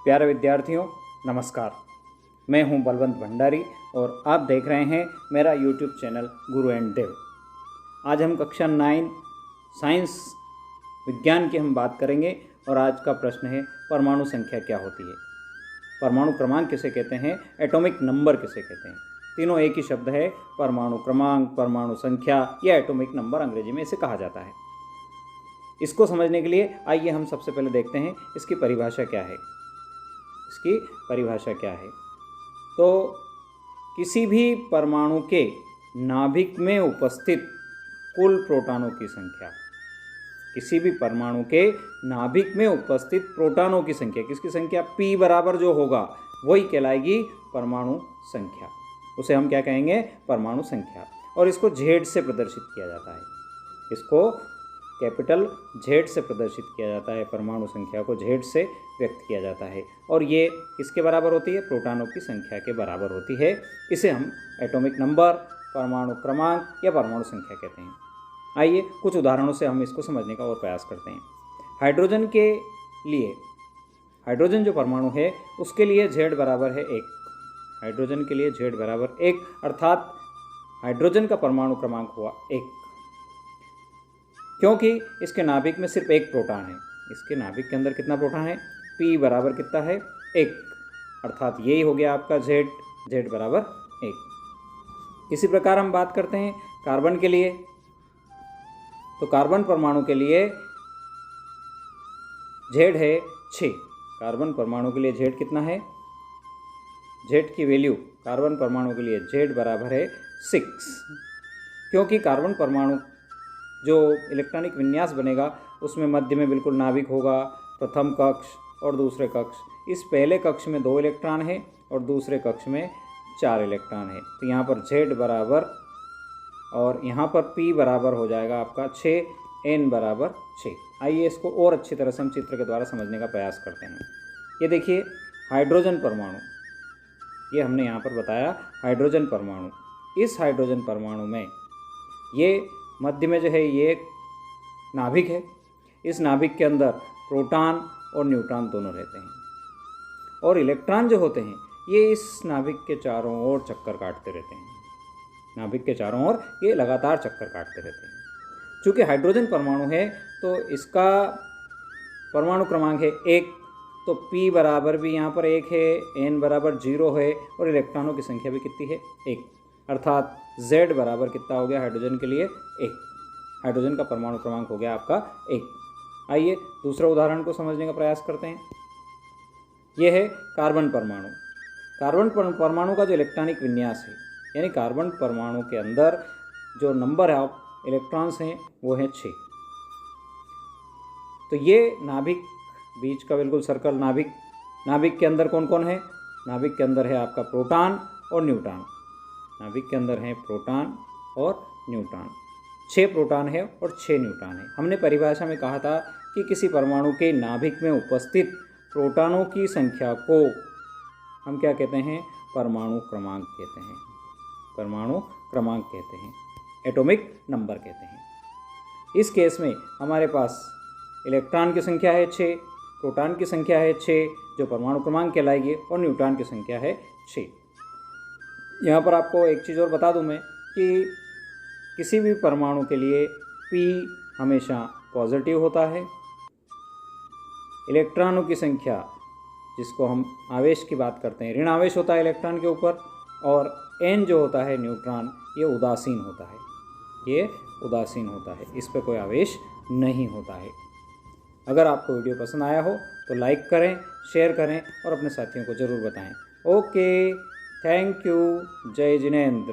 प्यारे विद्यार्थियों, नमस्कार। मैं हूं बलवंत भंडारी और आप देख रहे हैं मेरा यूट्यूब चैनल गुरु एंड देव। आज हम कक्षा 9 साइंस विज्ञान की हम बात करेंगे और आज का प्रश्न है परमाणु संख्या क्या होती है। परमाणु क्रमांक किसे कहते हैं, एटॉमिक नंबर किसे कहते हैं। तीनों एक ही शब्द है, परमाणु क्रमांक, परमाणु संख्या या एटॉमिक नंबर अंग्रेजी में इसे कहा जाता है। इसको समझने के लिए आइए हम सबसे पहले देखते हैं इसकी परिभाषा क्या है। इसकी परिभाषा क्या है तो किसी भी परमाणु के नाभिक में उपस्थित कुल प्रोटॉनों की संख्या, किसी भी परमाणु के नाभिक में उपस्थित प्रोटॉनों की संख्या, किसकी संख्या P बराबर जो होगा वही कहलाएगी परमाणु संख्या। उसे हम क्या कहेंगे, परमाणु संख्या। और इसको Z से प्रदर्शित किया जाता है, इसको कैपिटल Z से प्रदर्शित किया जाता है। परमाणु संख्या को Z से व्यक्त किया जाता है और ये किसके बराबर होती है, प्रोटॉनों की संख्या के बराबर होती है। इसे हम एटॉमिक नंबर, परमाणु क्रमांक या परमाणु संख्या कहते हैं। आइए कुछ उदाहरणों से हम इसको समझने का और प्रयास करते हैं। हाइड्रोजन के लिए, हाइड्रोजन जो परमाणु है उसके लिए Z बराबर है 1। हाइड्रोजन के लिए Z बराबर 1 अर्थात हाइड्रोजन का परमाणु क्रमांक हुआ 1, क्योंकि इसके नाभिक में सिर्फ एक प्रोटॉन है। इसके नाभिक के अंदर कितना प्रोटॉन है, P बराबर कितना है 1, अर्थात यही हो गया आपका Z बराबर 1। इसी प्रकार हम बात करते हैं कार्बन के लिए। तो कार्बन परमाणु के लिए Z है 6। कार्बन परमाणु के लिए Z कितना है, Z की वैल्यू कार्बन परमाणु के लिए Z बराबर है 6, क्योंकि कार्बन परमाणु जो इलेक्ट्रॉनिक विन्यास बनेगा उसमें मध्य में बिल्कुल नाभिक होगा, प्रथम कक्ष और दूसरे कक्ष। इस पहले कक्ष में 2 इलेक्ट्रॉन है और दूसरे कक्ष में 4 इलेक्ट्रॉन है। तो यहाँ पर Z बराबर और यहाँ पर P बराबर हो जाएगा आपका 6, N बराबर 6। आइए इसको और अच्छी तरह से हम चित्र के द्वारा समझने का प्रयास करते हैं। ये देखिए हाइड्रोजन परमाणु, ये हमने यहाँ पर बताया हाइड्रोजन परमाणु। इस हाइड्रोजन परमाणु में ये मध्य में जो है ये एक नाभिक है। इस नाभिक के अंदर प्रोटॉन और न्यूट्रॉन दोनों रहते हैं और इलेक्ट्रॉन जो होते हैं ये इस नाभिक के चारों ओर चक्कर काटते रहते हैं। नाभिक के चारों ओर ये लगातार चक्कर काटते रहते हैं। चूँकि हाइड्रोजन परमाणु है तो इसका परमाणु क्रमांक है 1, तो P बराबर भी यहाँ पर 1 है, N बराबर 0 है और इलेक्ट्रॉनों की संख्या भी कितनी है 1, अर्थात Z बराबर कितना हो गया हाइड्रोजन के लिए 1। हाइड्रोजन का परमाणु क्रमांक हो गया आपका 1। आइए दूसरा उदाहरण को समझने का प्रयास करते हैं। यह है कार्बन परमाणु। कार्बन परमाणु का जो इलेक्ट्रॉनिक विन्यास है, यानी कार्बन परमाणु के अंदर जो नंबर ऑफ इलेक्ट्रॉन्स हैं वो है 6। तो ये नाभिक, बीच का बिल्कुल सर्कल नाभिक, नाभिक के अंदर कौन कौन है, नाभिक के अंदर है आपका प्रोटॉन और न्यूट्रॉन। नाभिक के अंदर है प्रोटॉन और न्यूट्रॉन, 6 प्रोटॉन है और 6 न्यूट्रॉन है। हमने परिभाषा में कहा था कि किसी परमाणु के नाभिक में उपस्थित प्रोटॉनों की संख्या को हम क्या कहते हैं, परमाणु क्रमांक कहते हैं। परमाणु क्रमांक कहते हैं, एटॉमिक नंबर कहते हैं। इस केस में हमारे पास इलेक्ट्रॉन की संख्या है 6, प्रोटॉन की संख्या है 6 जो परमाणु क्रमांक कहलाएगी, और न्यूट्रॉन की संख्या है 6। यहाँ पर आपको एक चीज़ और बता दूँ मैं कि किसी भी परमाणु के लिए P हमेशा पॉजिटिव होता है। इलेक्ट्रॉनों की संख्या, जिसको हम आवेश की बात करते हैं, ऋण आवेश होता है इलेक्ट्रॉन के ऊपर, और N जो होता है न्यूट्रॉन, ये उदासीन होता है, ये उदासीन होता है, इस पर कोई आवेश नहीं होता है। अगर आपको वीडियो पसंद आया हो तो लाइक करें, शेयर करें और अपने साथियों को ज़रूर बताएं। ओके, थैंक यू, जय जिनेंद्र।